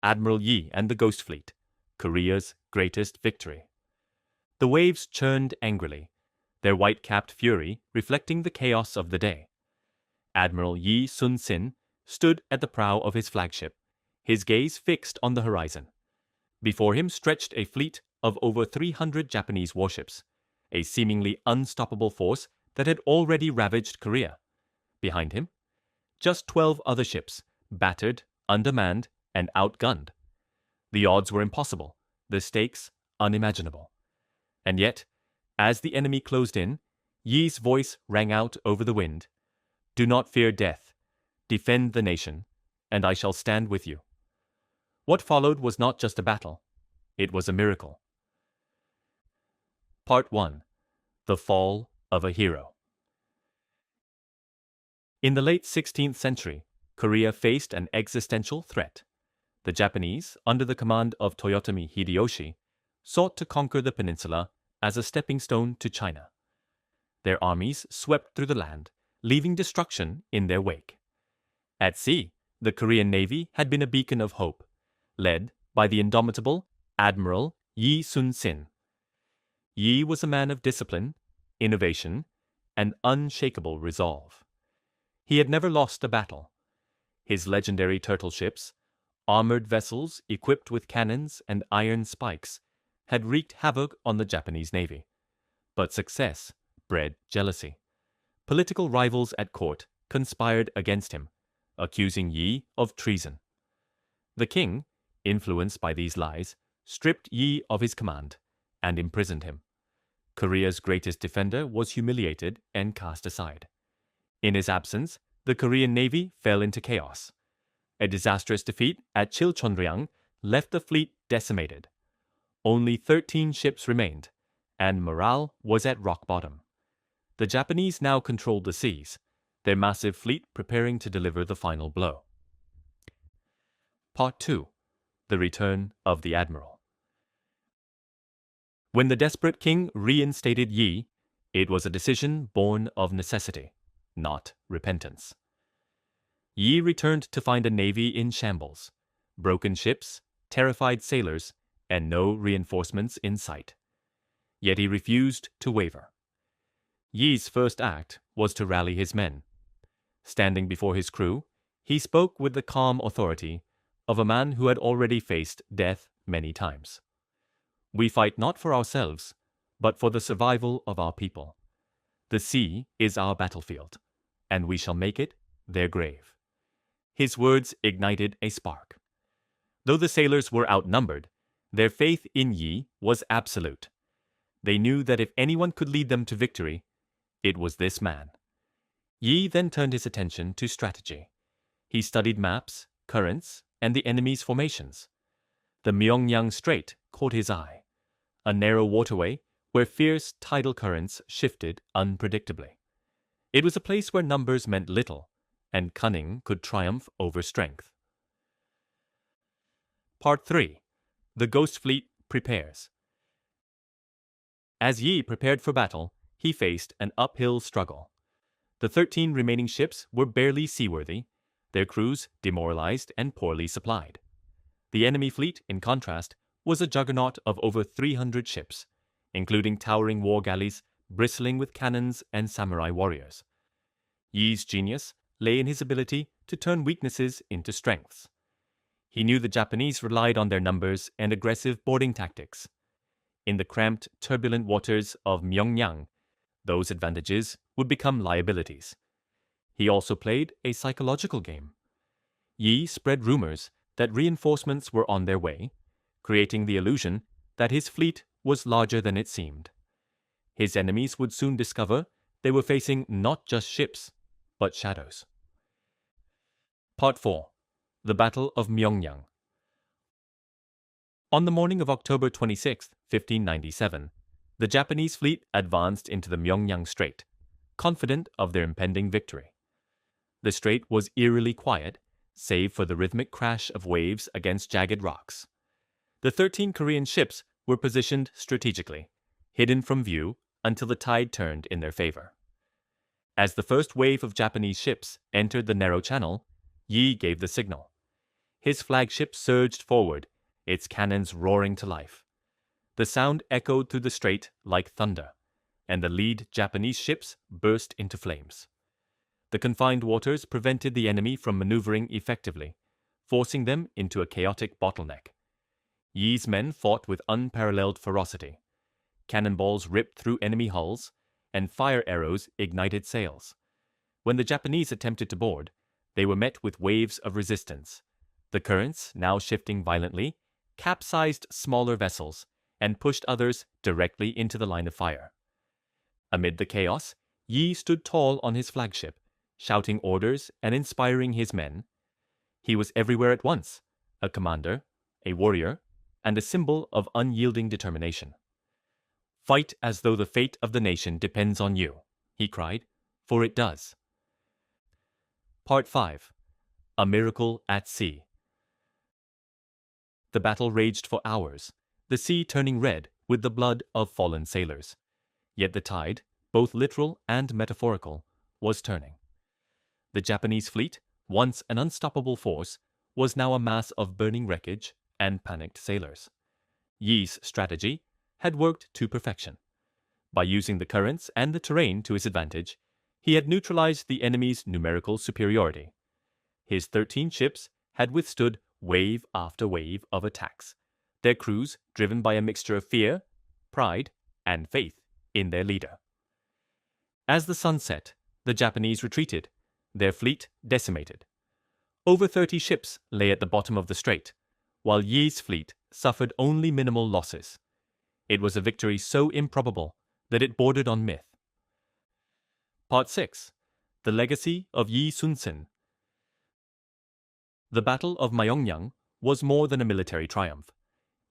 Admiral Yi and the Ghost Fleet, Korea's greatest victory. The waves churned angrily, their white-capped fury reflecting the chaos of the day. Admiral Yi Sun-sin stood at the prow of his flagship, his gaze fixed on the horizon. Before him stretched a fleet of over 300 Japanese warships, a seemingly unstoppable force that had already ravaged Korea. Behind him, just 12 other ships, battered, undermanned, and outgunned. The odds were impossible, the stakes unimaginable. And yet, as the enemy closed in, Yi's voice rang out over the wind. "Do not fear death. Defend the nation, and I shall stand with you." What followed was not just a battle. It was a miracle. Part 1. The Fall of a Hero. In the late 16th century, Korea faced an existential threat. The Japanese, under the command of Toyotomi Hideyoshi, sought to conquer the peninsula as a stepping stone to China. Their armies swept through the land, leaving destruction in their wake. At sea, the Korean Navy had been a beacon of hope, led by the indomitable Admiral Yi Sun-sin. Yi was a man of discipline, innovation, and unshakable resolve. He had never lost a battle. His legendary turtle ships, armored vessels equipped with cannons and iron spikes, had wreaked havoc on the Japanese Navy. But success bred jealousy. Political rivals at court conspired against him, accusing Yi of treason. The king, influenced by these lies, stripped Yi of his command and imprisoned him. Korea's greatest defender was humiliated and cast aside. In his absence, the Korean Navy fell into chaos. A disastrous defeat at Chilchonryang left the fleet decimated. Only 13 ships remained, and morale was at rock bottom. The Japanese now controlled the seas, their massive fleet preparing to deliver the final blow. Part 2. The Return of the Admiral. When the desperate king reinstated Yi, it was a decision born of necessity, not repentance. Yi returned to find a navy in shambles, broken ships, terrified sailors, and no reinforcements in sight. Yet he refused to waver. Yi's first act was to rally his men. Standing before his crew, he spoke with the calm authority of a man who had already faced death many times. "We fight not for ourselves, but for the survival of our people. The sea is our battlefield, and we shall make it their grave." His words ignited a spark. Though the sailors were outnumbered, their faith in Yi was absolute. They knew that if anyone could lead them to victory, it was this man. Yi then turned his attention to strategy. He studied maps, currents, and the enemy's formations. The Myeongnyang Strait caught his eye, a narrow waterway where fierce tidal currents shifted unpredictably. It was a place where numbers meant little, and cunning could triumph over strength. Part 3. The Ghost Fleet prepares. As Yi prepared for battle, he faced an uphill struggle. The 13 remaining ships were barely seaworthy, their crews demoralized and poorly supplied. The enemy fleet, in contrast, was a juggernaut of over 300 ships, including towering war galleys bristling with cannons and samurai warriors. Yi's genius lay in his ability to turn weaknesses into strengths. He knew the Japanese relied on their numbers and aggressive boarding tactics. In the cramped, turbulent waters of Myeongnyang, those advantages would become liabilities. He also played a psychological game. Yi spread rumors that reinforcements were on their way, creating the illusion that his fleet was larger than it seemed. His enemies would soon discover they were facing not just ships, but shadows. Part 4. The Battle of Myeongnyang. On the morning of October 26, 1597, the Japanese fleet advanced into the Myeongnyang Strait, confident of their impending victory. The strait was eerily quiet, save for the rhythmic crash of waves against jagged rocks. The 13 Korean ships were positioned strategically, hidden from view until the tide turned in their favor. As the first wave of Japanese ships entered the narrow channel, Yi gave the signal. His flagship surged forward, its cannons roaring to life. The sound echoed through the strait like thunder, and the lead Japanese ships burst into flames. The confined waters prevented the enemy from maneuvering effectively, forcing them into a chaotic bottleneck. Yi's men fought with unparalleled ferocity. Cannonballs ripped through enemy hulls, and fire arrows ignited sails. When the Japanese attempted to board, they were met with waves of resistance. The currents, now shifting violently, capsized smaller vessels and pushed others directly into the line of fire. Amid the chaos, Yi stood tall on his flagship, shouting orders and inspiring his men. He was everywhere at once, a commander, a warrior, and a symbol of unyielding determination. "Fight as though the fate of the nation depends on you," he cried, "for it does." Part 5. A Miracle at Sea. The battle raged for hours, the sea turning red with the blood of fallen sailors. Yet the tide, both literal and metaphorical, was turning. The Japanese fleet, once an unstoppable force, was now a mass of burning wreckage and panicked sailors. Yi's strategy had worked to perfection. By using the currents and the terrain to his advantage, he had neutralized the enemy's numerical superiority. His 13 ships had withstood wave after wave of attacks, their crews driven by a mixture of fear, pride, and faith in their leader. As the sun set, the Japanese retreated, their fleet decimated. Over 30 ships lay at the bottom of the strait, while Yi's fleet suffered only minimal losses. It was a victory so improbable that it bordered on myth. Part 6. The Legacy of Yi Sun-sin. The Battle of Myeongnyang was more than a military triumph.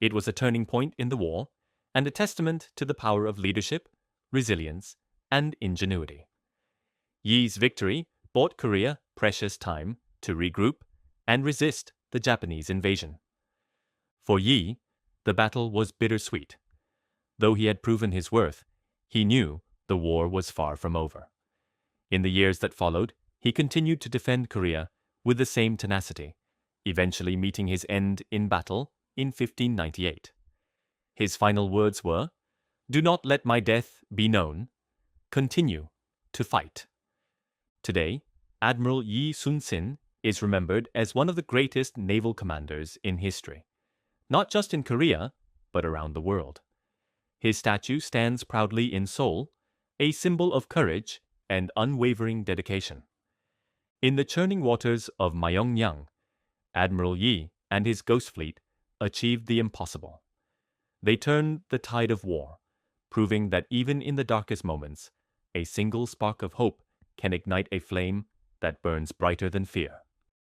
It was a turning point in the war and a testament to the power of leadership, resilience, and ingenuity. Yi's victory bought Korea precious time to regroup and resist the Japanese invasion. For Yi, the battle was bittersweet. Though he had proven his worth, he knew the war was far from over. In the years that followed, he continued to defend Korea with the same tenacity, eventually meeting his end in battle in 1598. His final words were, "Do not let my death be known. Continue to fight." Today, Admiral Yi Sun-sin is remembered as one of the greatest naval commanders in history, not just in Korea, but around the world. His statue stands proudly in Seoul, a symbol of courage and unwavering dedication. In the churning waters of Myeongnyang, Admiral Yi and his ghost fleet achieved the impossible. They turned the tide of war, proving that even in the darkest moments, a single spark of hope can ignite a flame that burns brighter than fear.